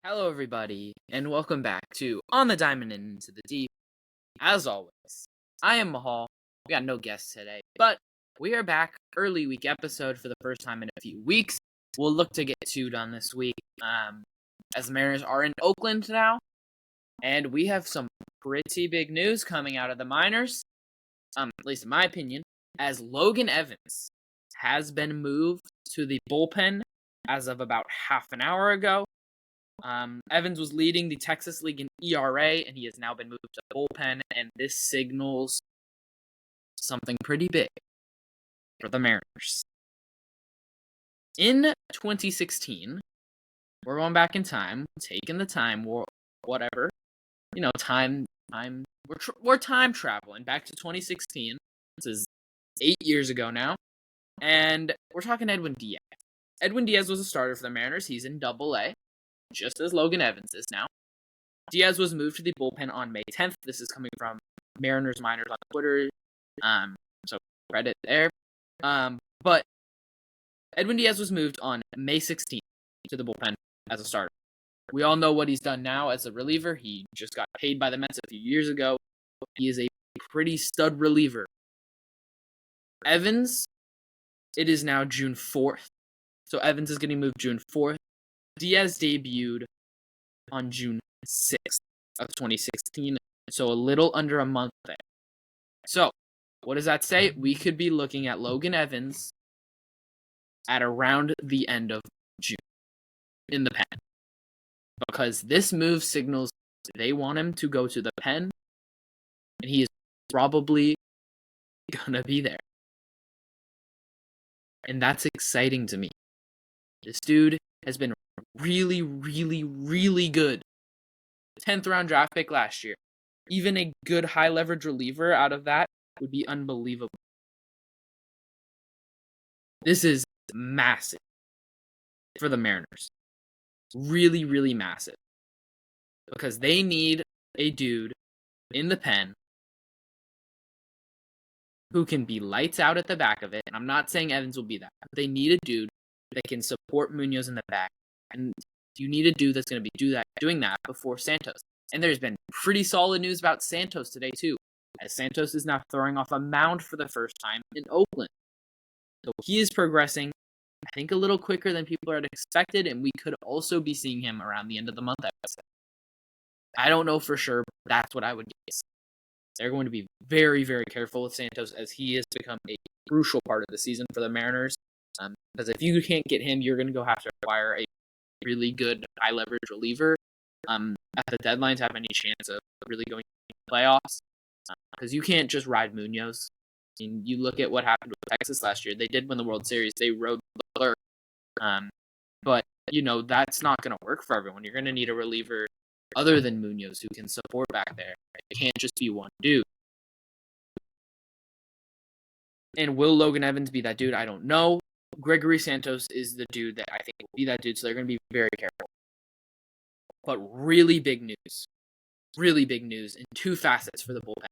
Hello, everybody, and welcome back to On the Diamond and Into the Deep. As always, I am Mahal. We got no guests today, but we are back. Early week episode for the first time in a few weeks. We'll look to get two done this week, as the Mariners are in Oakland now, and we have some pretty big news coming out of the minors, at least in my opinion, as Logan Evans has been moved to the bullpen as of about half an hour ago. Evans was leading the Texas League in ERA, and he has now been moved to bullpen, and this signals something pretty big for the Mariners. In 2016, we're going back in time, taking the time, whatever, time. We're time traveling back to 2016. This is 8 years ago now, and we're talking Edwin Diaz. Edwin Diaz was a starter for the Mariners. He's in Double-A. Just as Logan Evans is now. Diaz was moved to the bullpen on May 10th. This is coming from Mariners Minors on Twitter. So credit there. But Edwin Diaz was moved on May 16th to the bullpen as a starter. We all know what he's done now as a reliever. He just got paid by the Mets a few years ago. He is a pretty stud reliever. Evans, it is now June 4th. So Evans is getting moved June 4th. Diaz debuted on June 6th of 2016, so a little under a month there. So, what does that say? We could be looking at Logan Evans at around the end of June in the pen. Because this move signals they want him to go to the pen, and he is probably gonna be there. And that's exciting to me. This dude has been really, really, really good. 10th round draft pick last year. Even a good high leverage reliever out of that would be unbelievable. This is massive for the Mariners. Really, really massive. Because they need a dude in the pen who can be lights out at the back of it. And I'm not saying Evans will be that. But they need a dude that can support Munoz in the back. And you need a dude that's going to be doing that before Santos. And there's been pretty solid news about Santos today, too, as Santos is now throwing off a mound for the first time in Oakland. So he is progressing, I think, a little quicker than people had expected, and we could also be seeing him around the end of the month, I don't know for sure, but that's what I would guess. They're going to be very, very careful with Santos, as he has become a crucial part of the season for the Mariners. Because if you can't get him, you're going to go have to acquire a really good high leverage reliever at the deadline to have any chance of really going to the playoffs. Because you can't just ride Munoz. I mean, you look at what happened with Texas last year. They did win the World Series. They rode Leclerc. But, that's not going to work for everyone. You're going to need a reliever other than Munoz who can support back there. It can't just be one dude. And will Logan Evans be that dude? I don't know. Gregory Santos is the dude that I think will be that dude, so they're going to be very careful. But really big news in two facets for the bullpen.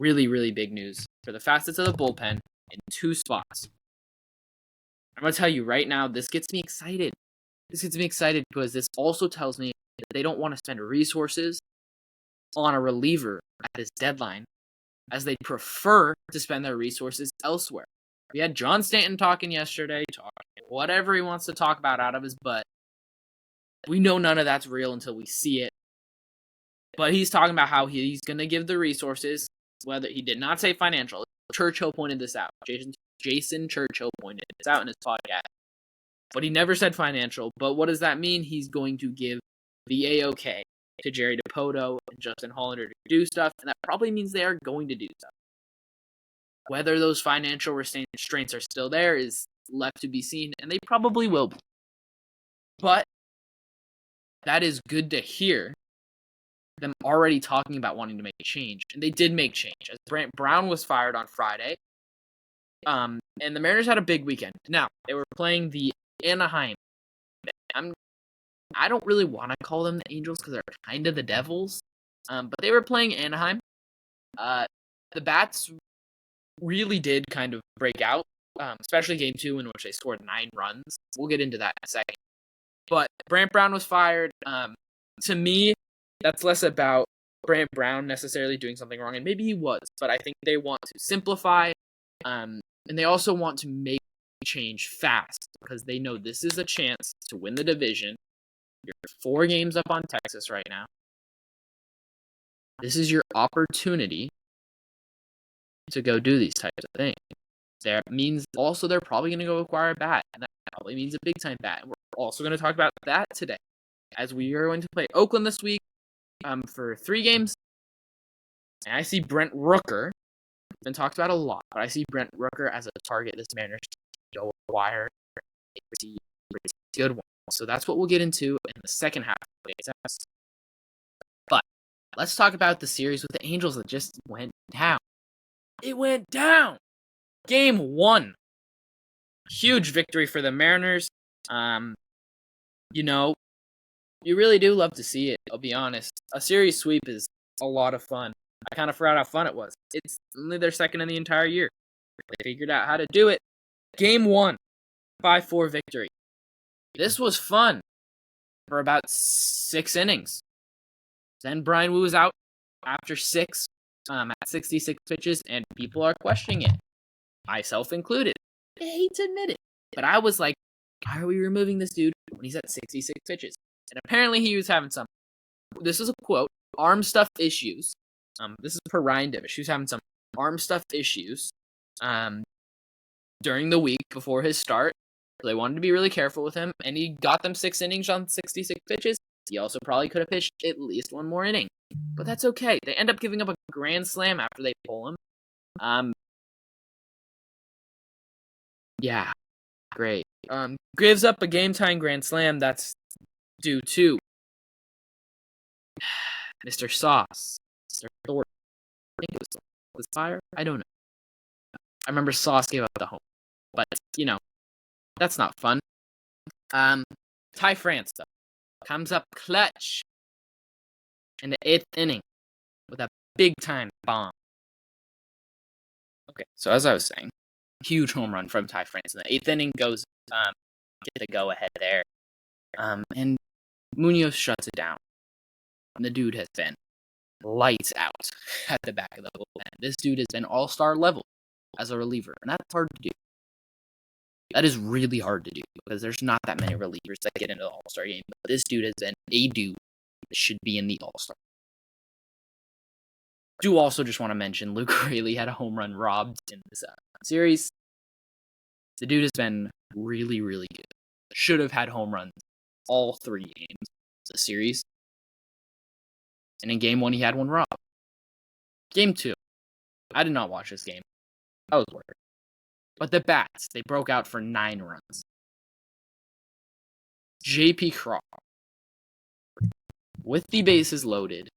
Really, really big news for the facets of the bullpen in two spots. I'm going to tell you right now, this gets me excited. This gets me excited because this also tells me that they don't want to spend resources on a reliever at this deadline, as they prefer to spend their resources elsewhere. We had John Stanton talking yesterday, talking whatever he wants to talk about out of his butt. We know none of that's real until we see it. But he's talking about how he's going to give the resources, whether he did not say financial. Churchill pointed this out. Jason Churchill pointed this out in his podcast. But he never said financial. But what does that mean? He's going to give the A-OK to Jerry Dipoto and Justin Hollander to do stuff. And that probably means they are going to do stuff. Whether those financial restraints are still there is left to be seen, and they probably will be. But that is good to hear them already talking about wanting to make a change. And they did make change, as Brent Brown was fired on Friday. And the Mariners had a big weekend. Now, they were playing the Anaheim. I don't really want to call them the Angels because they're kind of the Devils. But they were playing Anaheim. The Bats really did kind of break out, especially game 2 in which they scored 9 runs. We'll get into that in a second. But Brant Brown was fired. To me, that's less about Brant Brown necessarily doing something wrong, and maybe he was, but I think they want to simplify, and they also want to make change fast because they know this is a chance to win the division. You're 4 games up on Texas right now. This is your opportunity to go do these types of things. That means also they're probably going to go acquire a bat, and that probably means a big-time bat. We're also going to talk about that today, as we are going to play Oakland this week for 3 games. And I see Brent Rooker, been talked about a lot, but I see Brent Rooker as a target this Mariners team to acquire a pretty good one. So that's what we'll get into in the second half of today's episode. But let's talk about the series with the Angels that just went down. It went down! Game 1. Huge victory for the Mariners. You really do love to see it, I'll be honest. A series sweep is a lot of fun. I kind of forgot how fun it was. It's only their second in the entire year. They figured out how to do it. Game 1. 5-4 victory. This was fun for about 6 innings. Then Brian Wu was out after 6 at 66 pitches, and people are questioning it. Myself included. I hate to admit it. But I was like, why are we removing this dude when he's at 66 pitches? And apparently he was having some, this is a quote, arm stuff issues. This is per Ryan Divish. He was having some arm stuff issues during the week before his start. So they wanted to be really careful with him, and he got them 6 innings on 66 pitches. He also probably could have pitched at least 1 more inning. But that's okay. They end up giving up a grand slam after they pull him. Yeah, great. Gives up a game-tying grand slam that's due to Mr. Sauce. Mr. Thorpe. I think it was Fire? I don't know. I remember Sauce gave up the home. But, that's not fun. Ty France, though, comes up clutch in the 8th inning with a big-time bomb. Okay, so as I was saying, huge home run from Ty France. In the 8th inning goes, get the go-ahead there. And Munoz shuts it down. And the dude has been lights out at the back of the bullpen. This dude has been all-star level as a reliever, and that's hard to do. That is really hard to do because there's not that many relievers that get into the All-Star game. But this dude has been a dude that should be in the All-Star. Do also just want to mention Luke Raley had a home run robbed in this series. The dude has been really, really good. Should have had home runs all 3 games of the series. And in game 1, he had 1 robbed. Game 2, I did not watch this game. I was worried. But the Bats, they broke out for 9 runs. J.P. Crawford, with the bases loaded,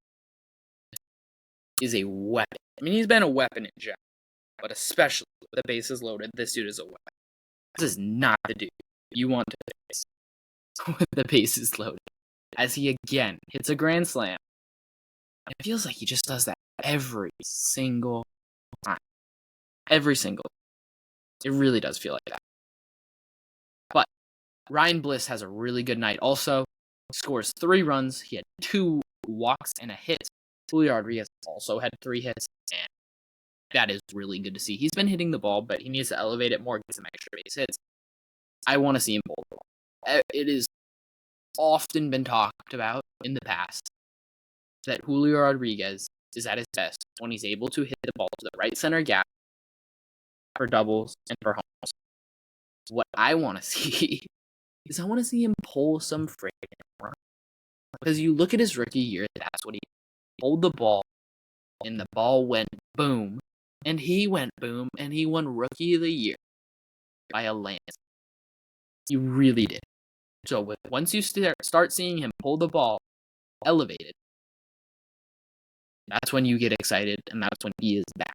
is a weapon. I mean, he's been a weapon in general, but especially with the bases loaded, this dude is a weapon. This is not the dude you want to face with the bases loaded. As he again hits a grand slam. It feels like he just does that every single time. Every single time. It really does feel like that. But Ryan Bliss has a really good night also. Scores 3 runs. He had 2 walks and a hit. Julio Rodriguez also had 3 hits. And that is really good to see. He's been hitting the ball, but he needs to elevate it more, get some extra base hits. I want to see him pull the ball. It is often been talked about in the past that Julio Rodriguez is at his best when he's able to hit the ball to the right center gap for doubles and for homers. What I want to see is I want to see him pull some freaking runs. Because you look at his rookie year, that's what he pulled the ball, and the ball went boom, and he went boom, and he won Rookie of the Year by a landslide. He really did. So once you start seeing him pull the ball elevated, that's when you get excited, and that's when he is back.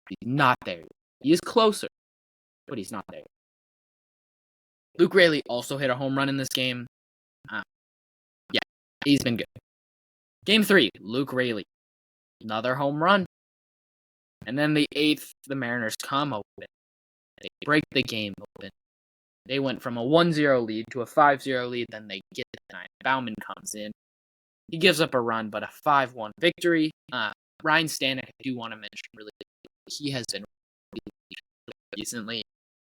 He's not there. He is closer, but he's not there. Luke Raley also hit a home run in this game. Yeah, he's been good. Game 3, Luke Raley. Another home run. And then the 8th, the Mariners come open. They break the game open. They went from a 1-0 lead to a 5-0 lead, then they get the 9. Bauman comes in. He gives up a run, but a 5-1 victory. Ryan Stanek, I do want to mention, really, he has been really recently.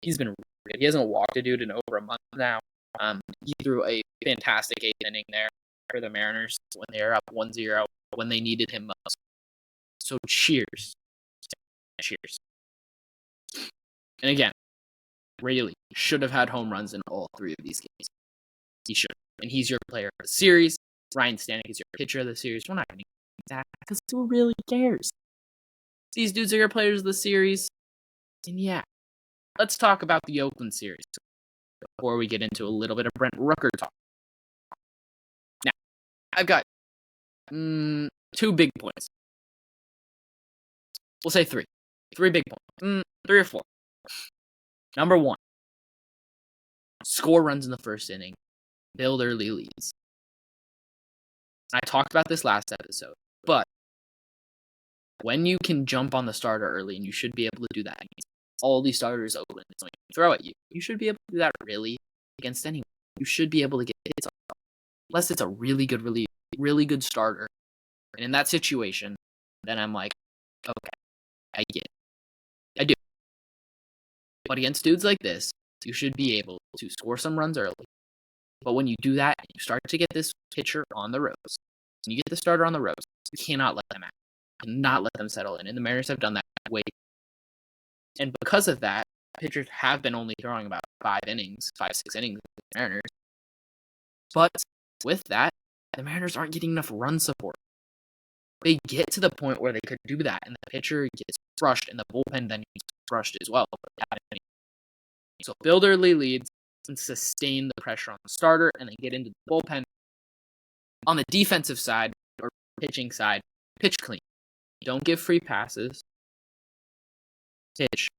He's been really good. He hasn't walked a dude in over a month now. He threw a fantastic 8th inning there for the Mariners when they were up 1-0, when they needed him most. So cheers. Cheers. And again, Rayleigh should have had home runs in all 3 of these games. He should. And he's your player of the series. Ryan Stanek is your pitcher of the series. We're not going to get that because who really cares? These dudes are your players of the series. And yeah, let's talk about the Oakland series before we get into a little bit of Brent Rooker talk. Now, I've got 2 big points. We'll say 3. 3 big points. 3 or 4. Number 1, score runs in the first inning. Build early leads. I talked about this last episode, but when you can jump on the starter early, and you should be able to do that against all these starters Oakland is going to throw at you, you should be able to do that really against anyone. You should be able to get hits off, unless it's a really good starter. And in that situation, then I'm like, okay, I get it. I do. But against dudes like this, you should be able to score some runs early. But when you do that, and you start to get this pitcher on the ropes, and you get the starter on the ropes, you cannot let them out. You cannot let them settle in. And the Mariners have done that way. And because of that, pitchers have been only throwing about 5 innings, 6 innings with the Mariners. But with that, the Mariners aren't getting enough run support. They get to the point where they could do that, and the pitcher gets crushed, and the bullpen then gets crushed as well. So build early leads and sustain the pressure on the starter, and then get into the bullpen. On the defensive side, or pitching side, pitch clean. Don't give free passes. Pitch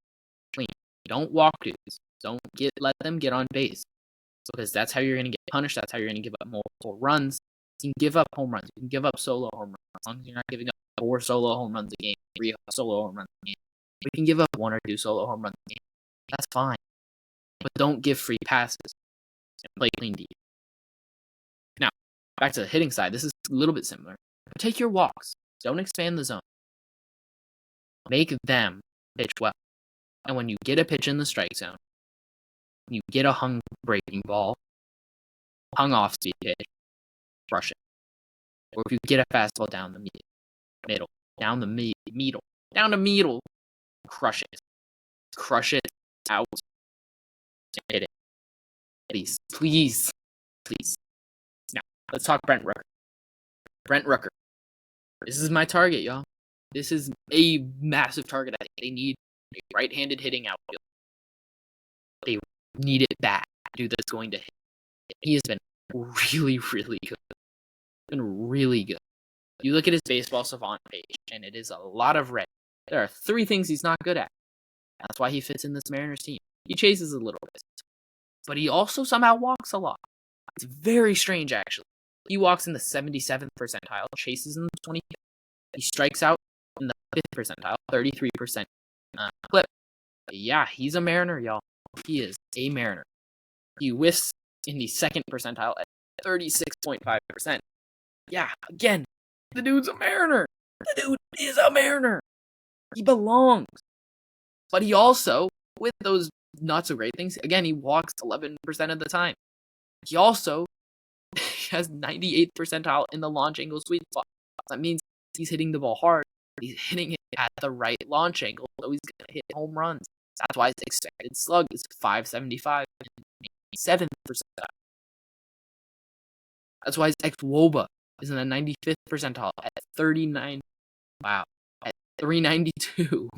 clean. Don't walk dudes. Don't let them get on base. Because that's how you're going to get punished. That's how you're going to give up multiple runs. You can give up home runs. You can give up solo home runs. As long as you're not giving up 4 solo home runs a game, 3 solo home runs a game. You can give up 1 or 2 solo home runs a game. That's fine. But don't give free passes. And play clean deep. Now, back to the hitting side. This is a little bit similar. Take your walks. Don't expand the zone. Make them pitch well. And when you get a pitch in the strike zone, you get a hung breaking ball, hung off speed pitch, crush it. Or if you get a fastball down the middle, down the middle, crush it. Crush it out. Hit it. Please. Now, let's talk Brent Rooker. Brent Rooker. This is my target, y'all. This is a massive target. I think they need a right-handed hitting outfield. They need it bad. Dude that's going to hit. He has been really, really good. Been really good. You look at his baseball savant page, and it is a lot of red. There are 3 things he's not good at. That's why he fits in this Mariners team. He chases a little bit, but he also somehow walks a lot. It's very strange, actually. He walks in the 77th percentile, chases in the 25th. He strikes out in the 5th percentile, 33% clip. Yeah, he's a Mariner, y'all. He is a Mariner. He whiffs in the 2nd percentile at 36.5%. Yeah, again, the dude's a Mariner. The dude is a Mariner. He belongs. But he also, with those not so great things, again, he walks 11% of the time. He also has 98th percentile in the launch angle sweet spot. That means he's hitting the ball hard. He's hitting it at the right launch angle, so he's going to hit home runs. That's why his expected slug is 575 and 7th percentile. That's why his ex-WOBA is in the 95th percentile at 39. Wow. At 392.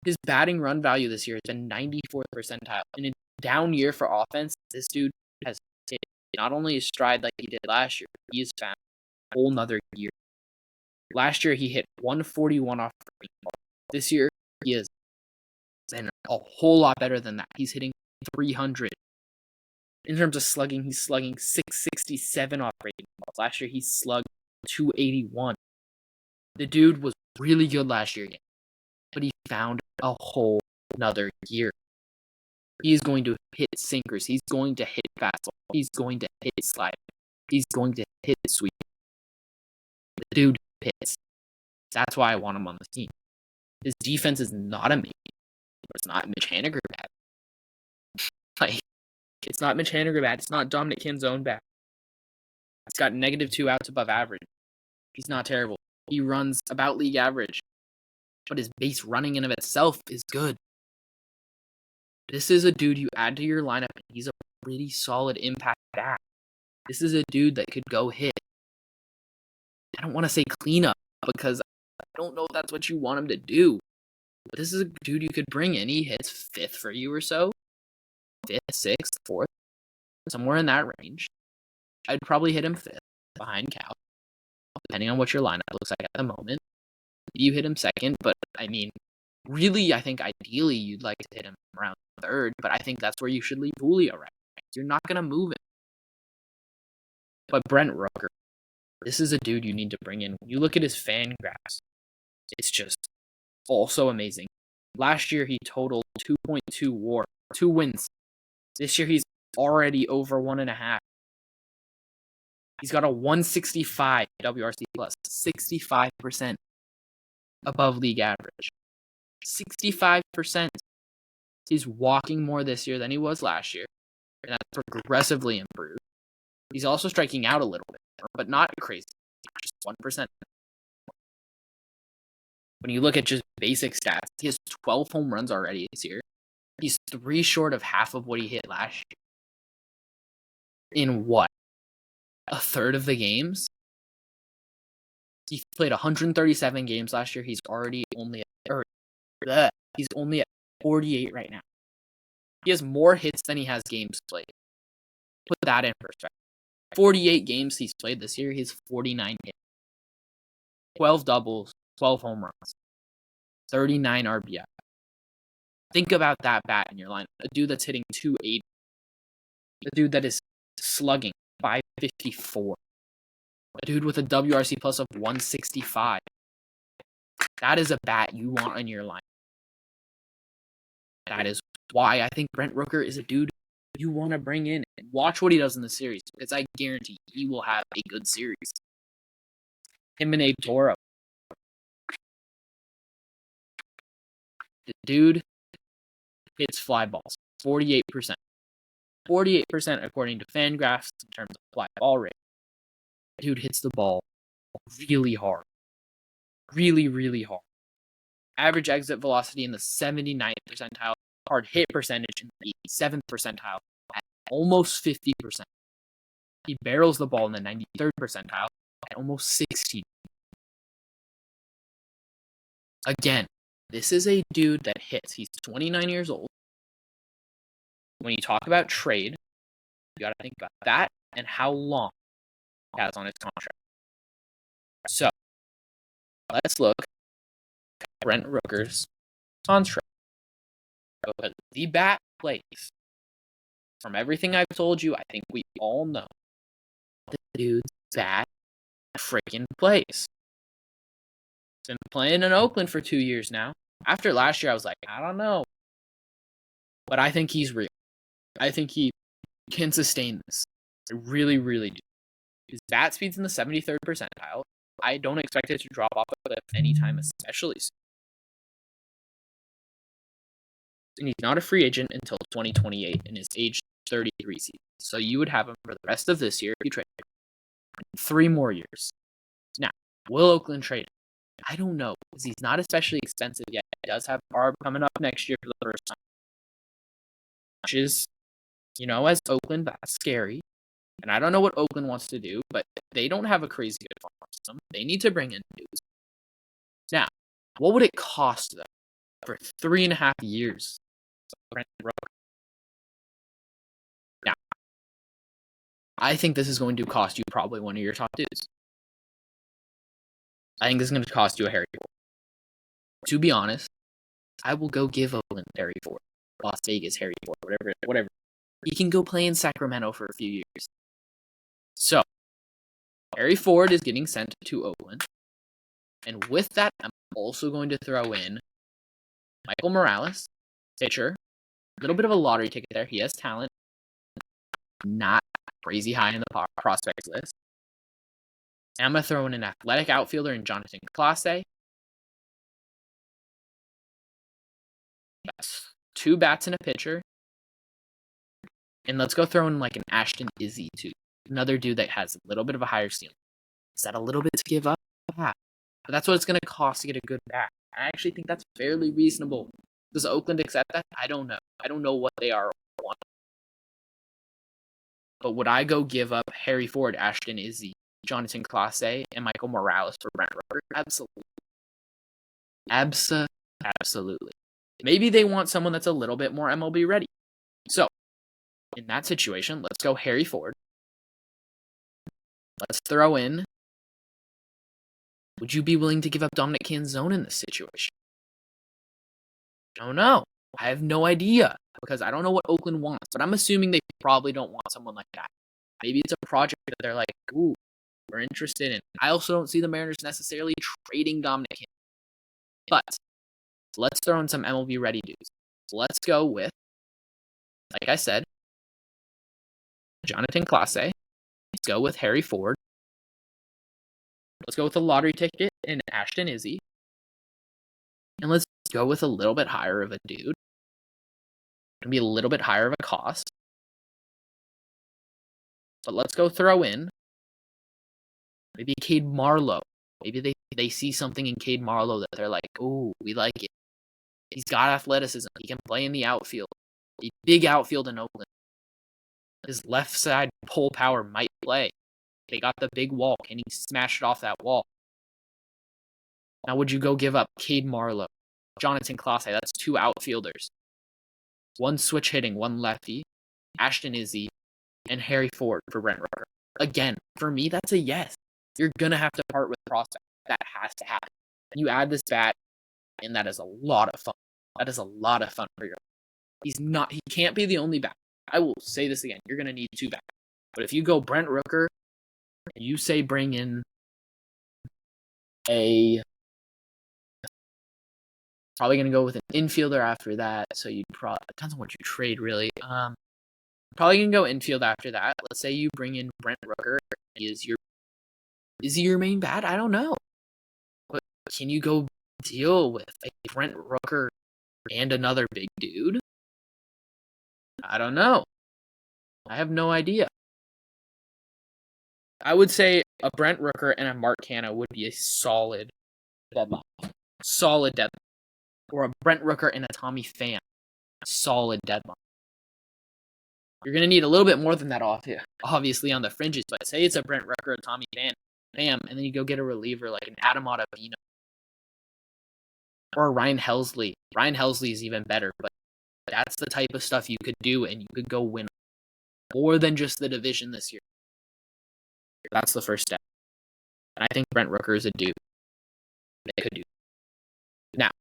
His batting run value this year has been 94th percentile. In a down year for offense, this dude has hit not only his stride like he did last year, but he has found a whole nother gear. Last year, he hit 141 off breaking ball. This year, he has been a whole lot better than that. He's hitting 300. In terms of slugging, he's slugging 667 off breaking balls. Last year, he slugged 281. The dude was really good last year, but he found a whole nother gear. He is going to hit sinkers. He's going to hit fastball. He's going to hit slide. He's going to hit sweep. The dude hits. That's why I want him on the team. His defense is not amazing. It's not Mitch Haniger bad. Like, it's not Mitch Haniger bad. It's not Dominic Canzone bad. It's got -2 outs above average. He's not terrible. He runs about league average. But his base running in of itself is good. This is a dude you add to your lineup, and he's a pretty solid impact bat. This is a dude that could go hit. I don't want to say cleanup, because I don't know if that's what you want him to do. But this is a dude you could bring in. He hits 5th for you or so. 5th, 6th, 4th. Somewhere in that range. I'd probably hit him 5th behind Cal, depending on what your lineup looks like at the moment. You hit him 2nd, but I mean, really, I think ideally you'd like to hit him around 3rd, but I think that's where you should leave Julio right. You're not going to move him. But Brent Rooker, this is a dude you need to bring in. When you look at his fan graphs, it's just also amazing. Last year, he totaled 2.2 WAR, 2 wins. This year, he's already over 1.5. He's got a 165 WRC plus, 65% above league average. 65%. He's walking more this year than he was last year, and that's progressively improved. He's also striking out a little bit, but not crazy, just 1%. When you look at just basic stats, he has 12 home runs already this year. He's 3 short of half of what he hit last year. In what? A third of the games? He played 137 games last year. He's already only he's only at 48 right now. He has more hits than he has games played. Put that in perspective. 48 games he's played this year. He has 49 hits. 12 doubles, 12 home runs, 39 RBI. Think about that bat in your lineup. A dude that's hitting 280. A dude that is slugging 554. A dude with a WRC plus of 165. That is a bat you want in your lineup. That is why I think Brent Rooker is a dude you want to bring in and watch what he does in the series, because I guarantee he will have a good series. Him and Abe Toro. The dude hits fly balls 48%. 48% according to Fangraphs in terms of fly ball rate. Dude hits the ball really hard. Really, really hard. Average exit velocity in the 79th percentile. Hard hit percentage in the 7th percentile at almost 50%. He barrels the ball in the 93rd percentile at almost 60. Again, this is a dude that hits. He's 29 years old. When you talk about trade, you got to think about that and how long he has on his contract. So, let's look at Brent Rooker's contract. Because the bat plays. From everything I've told you, I think we all know the dude's bat freaking plays. He's been playing in Oakland for 2 years now. After last year, I was like, I don't know. But I think he's real. I think he can sustain this. I really, really do. His bat speed's in the 73rd percentile. I don't expect it to drop off a cliff anytime, especially soon. And he's not a free agent until 2028 in his age 33 season. So you would have him for the rest of this year if you trade him. 3 more years. Now, will Oakland trade him? I don't know, because he's not especially expensive yet. He does have Barb coming up next year for the first time. Which is, as Oakland, that's scary. And I don't know what Oakland wants to do, but they don't have a crazy good farm system. They need to bring in dudes. Now, what would it cost, though, for 3.5 years? Now, I think this is going to cost you probably one of your top dudes. I think this is going to cost you a Harry Ford. To be honest, I will go give Oakland Harry Ford, Las Vegas Harry Ford, whatever. He can go play in Sacramento for a few years. So, Harry Ford is getting sent to Oakland. And with that, I'm also going to throw in Michael Morales, pitcher, little bit of a lottery ticket there. He has talent, not crazy high in the prospects list. And I'm going to throw in an athletic outfielder in Jonathan Clase. That's 2 bats and a pitcher. And let's go throw in like an Ashton Izzy too. Another dude that has a little bit of a higher ceiling. Is that a little bit to give up? Yeah. But that's what it's going to cost to get a good bat. I actually think that's fairly reasonable. Does Oakland accept that? I don't know. I don't know what they are. But would I go give up Harry Ford, Ashton Izzy, Jonathan Clase, and Michael Morales for Brent Rooker? Absolutely. Absolutely. Maybe they want someone that's a little bit more MLB ready. So, in that situation, let's go Harry Ford. Let's throw in. Would you be willing to give up Dominic Canzone in this situation? I don't know. I have no idea because I don't know what Oakland wants, but I'm assuming they probably don't want someone like that. Maybe it's a project that they're like, ooh, we're interested in. I also don't see the Mariners necessarily trading Dominic Canzone. But let's throw in some MLB ready dudes. Let's go with, like I said, Jonathan Clase. Let's go with Harry Ford. Let's go with a lottery ticket and Ashton Izzy. And let's go with a little bit higher of a dude. Gonna be a little bit higher of a cost. But let's go throw in maybe Cade Marlowe. Maybe they see something in Cade Marlowe that they're like, ooh, we like it. He's got athleticism. He can play in the outfield. A big outfield in Oakland. His left side pull power might play. They got the big wall. Can he smash it off that wall? Now, would you go give up Cade Marlowe, Jonathan Clase? That's 2 outfielders. 1 switch hitting, 1 lefty, Ashton Izzy, and Harry Ford for Brent Rooker. Again, for me, that's a yes. You're going to have to part with prospect. That has to happen. You add this bat, and that is a lot of fun. That is a lot of fun for your. He can't be the only bat. I will say this again. You're going to need 2 bats. But if you go Brent Rooker, and you say bring in probably going to go with an infielder after that. So you depends on what you trade, really. Probably going to go infield after that. Let's say you bring in Brent Rooker. Is he your main bat? I don't know. But can you go deal with a Brent Rooker and another big dude? I don't know. I have no idea. I would say a Brent Rooker and a Mark Canha would be a solid deadline. Solid deadline. Or a Brent Rooker and a Tommy Pham. Solid deadline. You're going to need a little bit more than that, obviously, on the fringes. But say it's a Brent Rooker, a Tommy Pham, and then you go get a reliever like an Adam Ottavino. Or a Ryan Helsley. Ryan Helsley is even better, but that's the type of stuff you could do, and you could go win more than just the division this year. That's the first step. And I think Brent Rooker is a dude they could do. Now,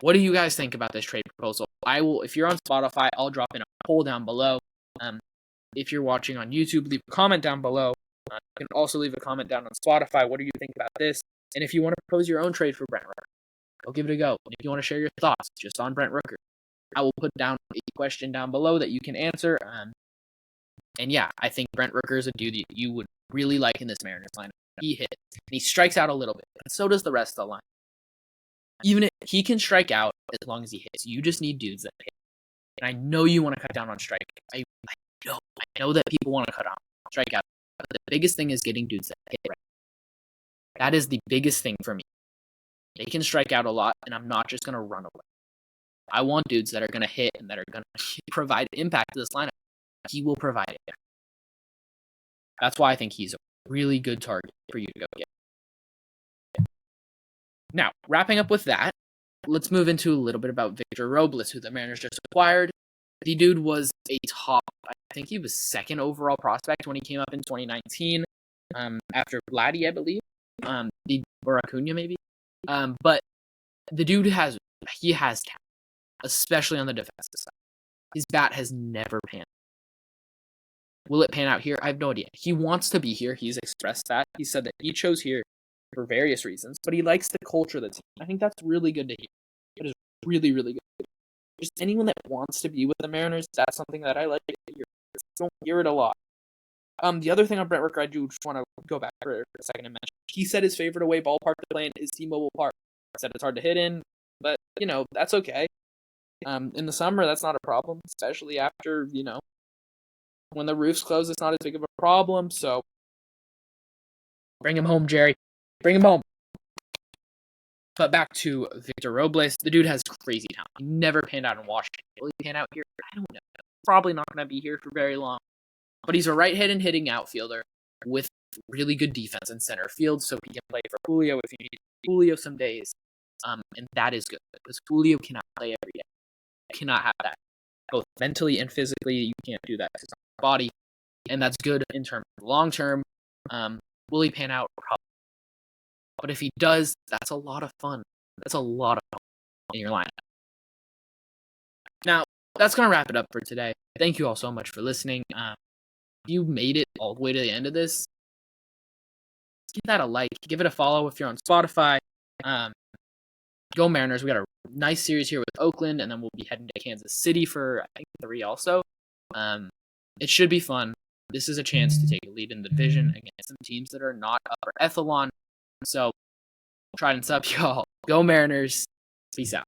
what do you guys think about this trade proposal? If you're on Spotify, I'll drop in a poll down below. If you're watching on YouTube, leave a comment down below. You can also leave a comment down on Spotify. What do you think about this? And if you want to propose your own trade for Brent Rooker, go give it a go. And if you want to share your thoughts just on Brent Rooker, I will put down a question down below that you can answer. And yeah, I think Brent Rooker is a dude that you would really like in this Mariners lineup. He hits. And he strikes out a little bit, but so does the rest of the line. Even if he can strike out as long as he hits. You just need dudes that hit. And I know you want to cut down on strike. I know that people want to cut down on strikeout. But the biggest thing is getting dudes that hit. Right? That is the biggest thing for me. They can strike out a lot, and I'm not just going to run away. I want dudes that are going to hit and that are going to provide impact to this lineup. He will provide it. That's why I think he's a really good target for you to go get. Now, wrapping up with that, let's move into a little bit about Victor Robles, who the Mariners just acquired. The dude was a top, I think he was 2nd overall prospect when he came up in 2019, after Vladdy, I believe, or Acuna maybe. But the dude has talent, especially on the defensive side. His bat has never panned. Will it pan out here? I have no idea. He wants to be here. He's expressed that. He said that he chose here for various reasons, but he likes the culture of the team. I think that's really good to hear. It is really, really good. just anyone that wants to be with the Mariners, that's something that I like to hear. Don't hear it a lot. The other thing on Brent Rooker, I do just want to go back for a second and mention. He said his favorite away ballpark to play in is T-Mobile Park. He said it's hard to hit in, but that's okay. In the summer, that's not a problem, especially after when the roof's closed. It's not as big of a problem. So bring him home, Jerry. Bring him home. But back to Victor Robles, the dude has crazy talent. He never panned out in Washington. Will he pan out here? I don't know. Probably not going to be here for very long. But he's a right-handed hitting outfielder with really good defense in center field, so he can play for Julio if you need Julio some days. And that is good, because Julio cannot play every day. You cannot have that. Both mentally and physically, you can't do that. It's on your body, and that's good in terms of long-term. Will he pan out? Probably. But if he does, that's a lot of fun. That's a lot of fun in your lineup. Now, that's going to wrap it up for today. Thank you all so much for listening. If you made it all the way to the end of this, give that a like. Give it a follow if you're on Spotify. Go Mariners. We got a nice series here with Oakland, and then we'll be heading to Kansas City for, I think, 3 also. It should be fun. This is a chance to take a lead in the division against some teams that are not up for Ethelon. So, try and sub, y'all. Go Mariners. Peace out.